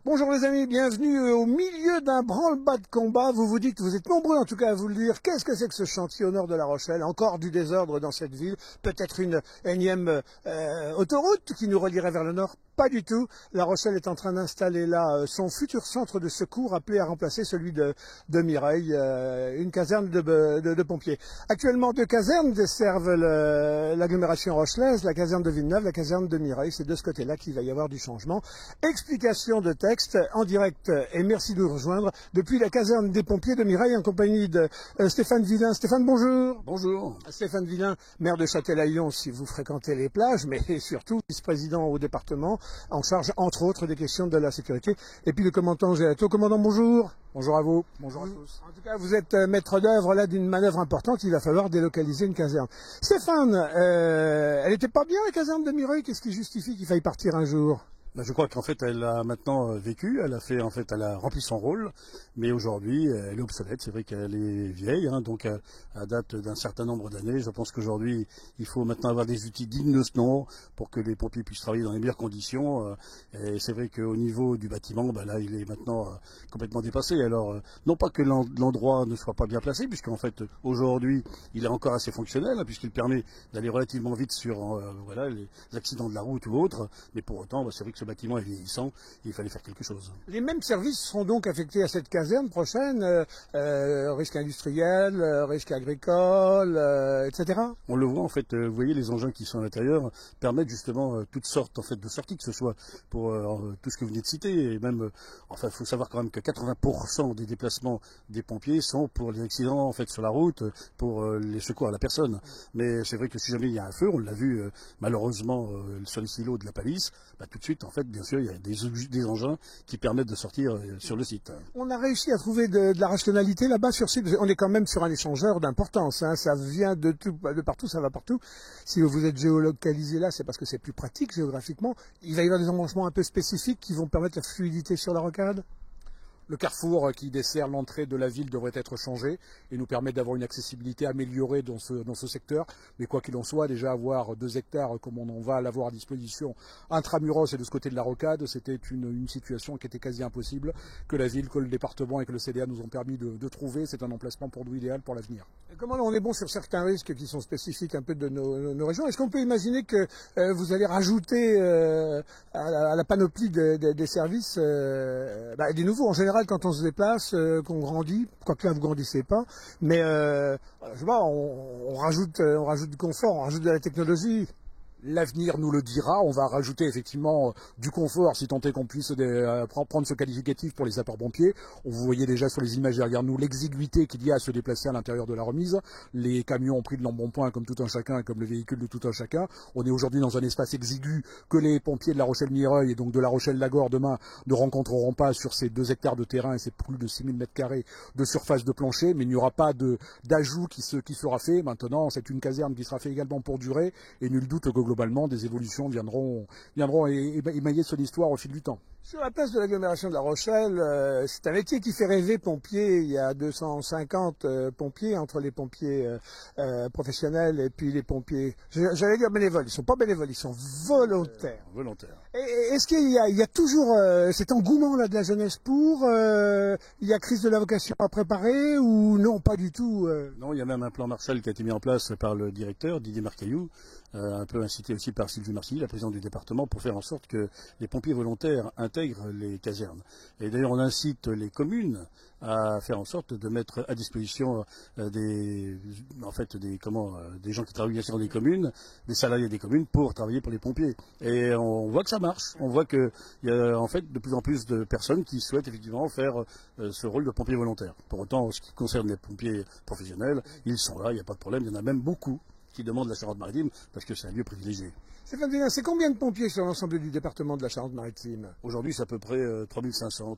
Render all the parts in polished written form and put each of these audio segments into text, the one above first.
Bonjour les amis, bienvenue au milieu d'un branle-bas de combat. Vous vous dites, vous êtes nombreux en tout cas à vous le dire, qu'est-ce que c'est que ce chantier au nord de La Rochelle? Encore du désordre dans cette ville, peut-être une énième autoroute qui nous relierait vers le nord? Pas du tout. La Rochelle est en train d'installer là son futur centre de secours appelé à remplacer celui de Mireille, une caserne de pompiers. Actuellement, deux casernes desservent l'agglomération rochelaise, la caserne de Villeneuve, la caserne de Mireille. C'est de ce côté-là qu'il va y avoir du changement. Explication de texte en direct et merci de nous rejoindre depuis la caserne des pompiers de Mireille en compagnie de Stéphane Villain. Stéphane, bonjour. Bonjour. Stéphane Villain, maire de Châtelaillon si vous fréquentez les plages, mais surtout vice-président au département, en charge entre autres des questions de la sécurité. Et puis le commandant Gélato. Commandant, bonjour. Bonjour à vous. Bonjour à tous. En tout cas, vous êtes maître d'œuvre là d'une manœuvre importante. Il va falloir délocaliser une caserne. Stéphane, elle était pas bien la caserne de Mireille. Qu'est-ce qui justifie qu'il faille partir un jour? Je crois qu'en fait elle a maintenant vécu, elle a rempli son rôle, mais aujourd'hui elle est obsolète. C'est vrai qu'elle est vieille, donc à date d'un certain nombre d'années. Je pense qu'aujourd'hui il faut maintenant avoir des outils dignes de ce nom pour que les pompiers puissent travailler dans les meilleures conditions. Et c'est vrai qu'au niveau du bâtiment, là il est maintenant complètement dépassé. Alors non pas que l'endroit ne soit pas bien placé, puisqu'en fait aujourd'hui il est encore assez fonctionnel, puisqu'il permet d'aller relativement vite sur les accidents de la route ou autres, mais pour autant c'est vrai que ce bâtiment est vieillissant, il fallait faire quelque chose. Les mêmes services seront donc affectés à cette caserne prochaine, risque industriel, risque agricole, etc. On le voit en fait, vous voyez les engins qui sont à l'intérieur permettent justement toutes sortes en fait de sorties, que ce soit pour tout ce que vous venez de citer, et même, il faut savoir quand même que 80% des déplacements des pompiers sont pour les accidents en fait sur la route, pour les secours à la personne. Mais c'est vrai que si jamais il y a un feu, on l'a vu malheureusement sur les silos de la Palisse, tout de suite en fait bien sûr il y a des engins qui permettent de sortir sur le site. On a réussi à trouver de la rationalité là-bas sur site. On est quand même sur un échangeur d'importance, ça vient de partout, ça va partout. Si vous êtes géolocalisé là, c'est parce que c'est plus pratique géographiquement. Il va y avoir des embranchements un peu spécifiques qui vont permettre la fluidité sur la rocade. Le carrefour qui dessert l'entrée de la ville devrait être changé et nous permettre d'avoir une accessibilité améliorée dans ce secteur. Mais quoi qu'il en soit, déjà avoir 2 hectares comme on en va l'avoir à disposition intramuros et de ce côté de la rocade, c'était une situation qui était quasi impossible, que la ville, que le département et que le CDA nous ont permis de trouver. C'est un emplacement pour nous idéal pour l'avenir. Comment on est bon sur certains risques qui sont spécifiques un peu de nos régions? Est-ce qu'on peut imaginer que vous allez rajouter à la panoplie des services des nouveaux? En général, quand on se déplace, qu'on grandit, quoique là vous grandissez pas, mais je sais pas, on rajoute du confort, on rajoute de la technologie. L'avenir nous le dira, on va rajouter effectivement du confort, si tant est qu'on puisse prendre ce qualificatif pour les sapeurs-pompiers. Vous voyez déjà sur les images derrière nous l'exiguïté qu'il y a à se déplacer à l'intérieur de la remise. Les camions ont pris de l'embonpoint comme tout un chacun et comme le véhicule de tout un chacun. On est aujourd'hui dans un espace exigu que les pompiers de La Rochelle-Mireille et donc de La Rochelle-Lagor demain ne rencontreront pas sur ces 2 hectares de terrain et c'est plus de 6000 m² de surface de plancher, mais il n'y aura pas d'ajout qui sera fait. Maintenant, c'est une caserne qui sera faite également pour durer et nul doute que globalement, des évolutions viendront émailler son histoire au fil du temps. Sur la place de l'agglomération de La Rochelle, c'est un métier qui fait rêver pompiers. Il y a 250 pompiers entre les pompiers professionnels et puis les pompiers, j'allais dire bénévoles. Ils sont pas bénévoles, ils sont volontaires. Volontaires. Est-ce qu'il y a toujours cet engouement là de la jeunesse pour il y a crise de la vocation à préparer ou non, pas du tout Non, il y a même un plan Marshall qui a été mis en place par le directeur Didier Marcaillou, un peu incité aussi par Sylvie Marcilly, la présidente du département, pour faire en sorte que les pompiers volontaires intègrent les casernes. Et d'ailleurs, on incite les communes à faire en sorte de mettre à disposition des gens qui travaillent dans des communes, des salariés des communes, pour travailler pour les pompiers. Et on voit que ça marche. On voit qu'il y a en fait de plus en plus de personnes qui souhaitent effectivement faire ce rôle de pompier volontaire. Pour autant, en ce qui concerne les pompiers professionnels, ils sont là, il n'y a pas de problème. Il y en a même beaucoup qui demandent la Charente-Maritime parce que c'est un lieu privilégié. Stéphane Villain, c'est combien de pompiers sur l'ensemble du département de la Charente-Maritime? Aujourd'hui, c'est à peu près 3500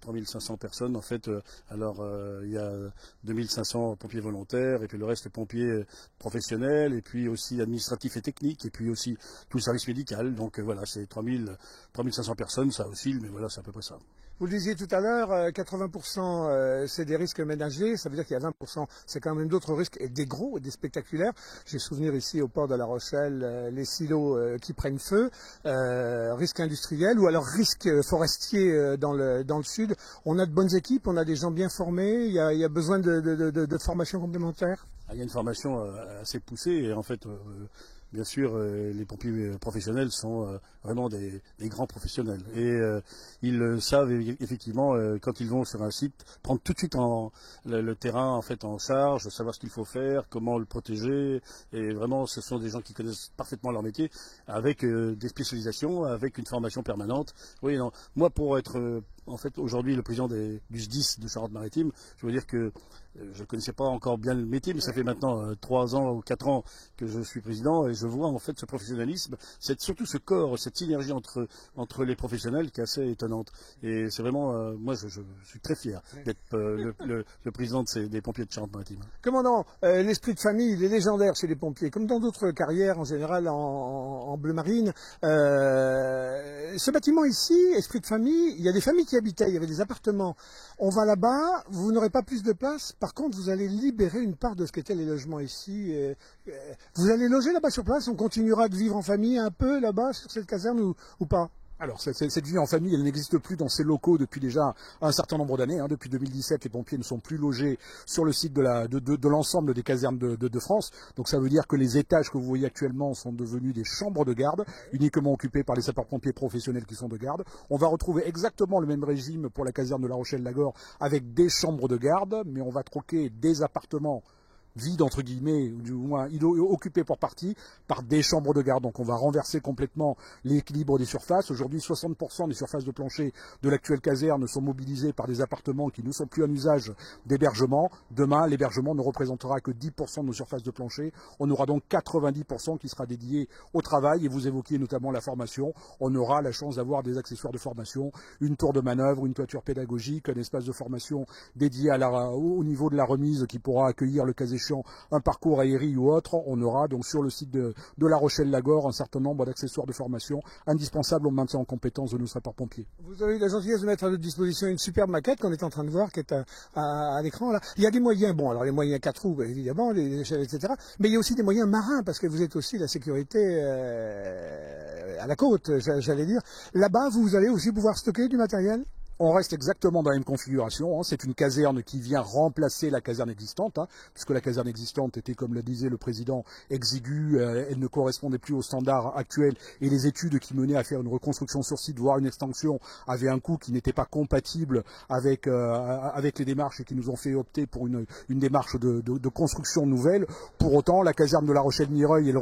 personnes. En fait, il y a 2500 pompiers volontaires, et puis le reste pompiers professionnels, et puis aussi administratifs et techniques, et puis aussi tout le service médical. Donc voilà, c'est 3500 personnes, ça oscille, mais voilà, c'est à peu près ça. Vous le disiez tout à l'heure, 80% c'est des risques ménagers, ça veut dire qu'il y a 20%, c'est quand même d'autres risques, et des gros, et des spectaculaires. J'ai souvenir ici au port de La Rochelle, les silos qui prennent feu, risque industriel ou alors risque forestier dans le sud. On a de bonnes équipes, on a des gens bien formés, il y a besoin de formation complémentaire. Il y a une formation assez poussée et en fait, bien sûr, les pompiers professionnels sont vraiment des grands professionnels et ils savent effectivement quand ils vont sur un site prendre tout de suite le terrain en fait en charge, savoir ce qu'il faut faire, comment le protéger et vraiment ce sont des gens qui connaissent parfaitement leur métier avec des spécialisations, avec une formation permanente. Oui, non, moi pour être en fait aujourd'hui le président du SDIS de Charente-Maritime, je veux dire que je ne connaissais pas encore bien le métier, mais ça fait maintenant 3 ans ou 4 ans que je suis président et je vois en fait ce professionnalisme, surtout ce corps, cette synergie entre les professionnels qui est assez étonnante. Et c'est vraiment, moi je suis très fier d'être le président des pompiers de Charente-Maritime. Commandant, l'esprit de famille, il est légendaire chez les pompiers, comme dans d'autres carrières en général en bleu marine. Ce bâtiment ici, esprit de famille, il y a des familles qui habitaient, il y avait des appartements. On va là-bas, vous n'aurez pas plus de place. Par contre, vous allez libérer une part de ce qu'étaient les logements ici. Vous allez loger là-bas sur place. On continuera de vivre en famille un peu là-bas sur cette caserne ou pas? Alors, cette vie en famille, elle n'existe plus dans ces locaux depuis déjà un certain nombre d'années. Depuis 2017, les pompiers ne sont plus logés sur le site de l'ensemble des casernes de France. Donc, ça veut dire que les étages que vous voyez actuellement sont devenus des chambres de garde, uniquement occupées par les sapeurs-pompiers professionnels qui sont de garde. On va retrouver exactement le même régime pour la caserne de La Rochelle-Lagor avec des chambres de garde, mais on va troquer des appartements vide entre guillemets, ou du moins occupé pour partie, par des chambres de garde. Donc on va renverser complètement l'équilibre des surfaces. Aujourd'hui, 60% des surfaces de plancher de l'actuelle caserne sont mobilisées par des appartements qui ne sont plus en usage d'hébergement. Demain, l'hébergement ne représentera que 10% de nos surfaces de plancher. On aura donc 90% qui sera dédié au travail. Et vous évoquiez notamment la formation. On aura la chance d'avoir des accessoires de formation, une tour de manœuvre, une toiture pédagogique, un espace de formation dédié au niveau de la remise qui pourra accueillir le cas échéant un parcours aérien ou autre. On aura donc sur le site de La Rochelle-Lagor un certain nombre d'accessoires de formation indispensables au maintien en compétence de nos sapeurs-pompiers. Vous avez eu la gentillesse de mettre à notre disposition une superbe maquette qu'on est en train de voir, qui est à l'écran là. Il y a des moyens, bon alors les moyens 4 roues évidemment, les échelles, etc. Mais il y a aussi des moyens marins, parce que vous êtes aussi la sécurité à la côte, j'allais dire. Là-bas, vous allez aussi pouvoir stocker du matériel? On reste exactement dans la même configuration. C'est une caserne qui vient remplacer la caserne existante, puisque la caserne existante était, comme le disait le président, exiguë, elle ne correspondait plus aux standards actuels, et les études qui menaient à faire une reconstruction sur site, voire une extension, avaient un coût qui n'était pas compatible avec les démarches et qui nous ont fait opter pour une démarche de construction nouvelle. Pour autant, la caserne de La Rochelle-Mireuil,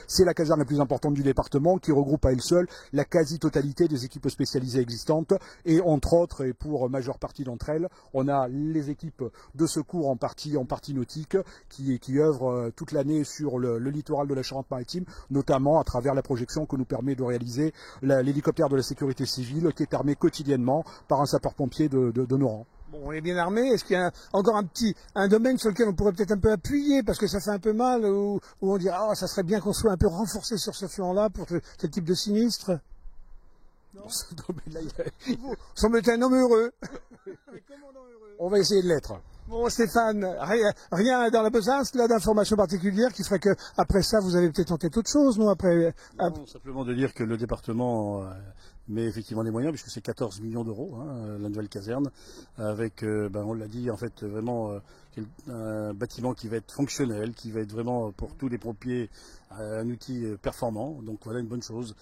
c'est la caserne la plus importante du département, qui regroupe à elle seule la quasi-totalité des équipes spécialisées existantes, et entre autres, et pour majeure partie d'entre elles, on a les équipes de secours en partie nautique qui œuvrent toute l'année sur le littoral de la Charente-Maritime, notamment à travers la projection que nous permet de réaliser l'hélicoptère de la sécurité civile qui est armé quotidiennement par un sapeur-pompier de nos rangs. Bon, on est bien armé. Est-ce qu'il y a encore un domaine sur lequel on pourrait peut-être un peu appuyer, parce que ça fait un peu mal, où on dit ça serait bien qu'on soit un peu renforcé sur ce flanc-là pour tel type de sinistre? Dans ce domaine-là, vous semblez être un homme heureux. On va essayer de l'être. Bon, Stéphane, rien dans la besace là d'informations particulières qui ferait que après ça vous avez peut-être en tête autre chose, non? Non, simplement de dire que le département met effectivement les moyens, puisque c'est 14 millions d'euros, la nouvelle caserne, avec, on l'a dit, en fait, vraiment un bâtiment qui va être fonctionnel, qui va être vraiment pour tous les pompiers un outil performant. Donc voilà une bonne chose.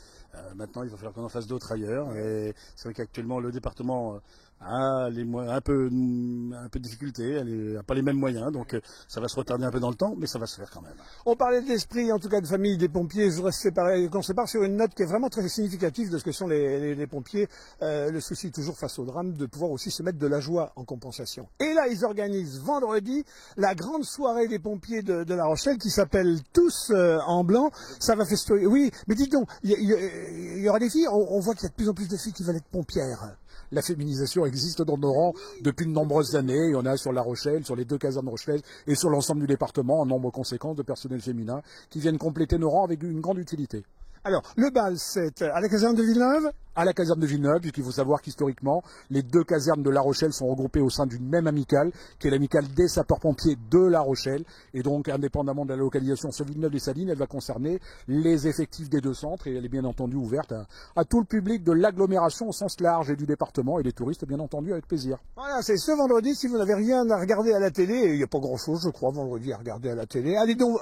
Maintenant, il va falloir qu'on en fasse d'autres ailleurs. Et c'est vrai qu'actuellement, le département a un peu de difficulté, elle n'a pas les mêmes moyens, donc ça va se retarder un peu dans le temps, mais ça va se faire quand même. On parlait de l'esprit, en tout cas de famille des pompiers. Je voudrais qu'on sépare sur une note qui est vraiment très significative de ce que sont les pompiers. Le souci toujours face au drame de pouvoir aussi se mettre de la joie en compensation. Et là, ils organisent vendredi la grande soirée des pompiers de La Rochelle qui s'appelle Tous en blanc. Ça va festoyer. Oui, mais dites donc, il y aura des filles. On voit qu'il y a de plus en plus de filles qui veulent être pompières. La féminisation existe dans nos rangs depuis de nombreuses années. Il y en a sur La Rochelle, sur les 2 casernes Rochelle et sur l'ensemble du département, un nombre conséquent de personnels féminins qui viennent compléter nos rangs avec une grande utilité. Alors, le bal, c'est à la caserne de Villeneuve? À la caserne de Villeneuve, puisqu'il faut savoir qu'historiquement, les deux casernes de La Rochelle sont regroupées au sein d'une même amicale, qui est l'amicale des sapeurs-pompiers de La Rochelle. Et donc, indépendamment de la localisation sur Villeneuve-les-Salines, elle va concerner les effectifs des deux centres et elle est bien entendu ouverte à tout le public de l'agglomération au sens large et du département et les touristes, bien entendu, avec plaisir. Voilà, c'est ce vendredi, si vous n'avez rien à regarder à la télé, et il n'y a pas grand-chose, je crois, vendredi à regarder à la télé, allez donc,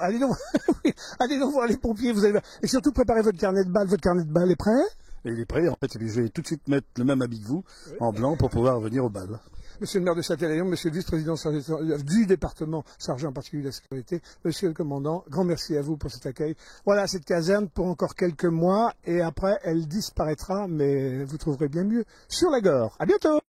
oui, allez donc voir les pompiers, vous allez, et surtout préparez votre carnet de balles est prêt? Et il est prêt, en fait, et puis je vais tout de suite mettre le même habit que vous, en blanc, pour pouvoir venir au bal. Monsieur le maire de Châtellerault, monsieur le vice-président du département chargé en particulier de la sécurité, monsieur le commandant, grand merci à vous pour cet accueil. Voilà, cette caserne pour encore quelques mois, et après, elle disparaîtra, mais vous trouverez bien mieux sur la Gore. À bientôt!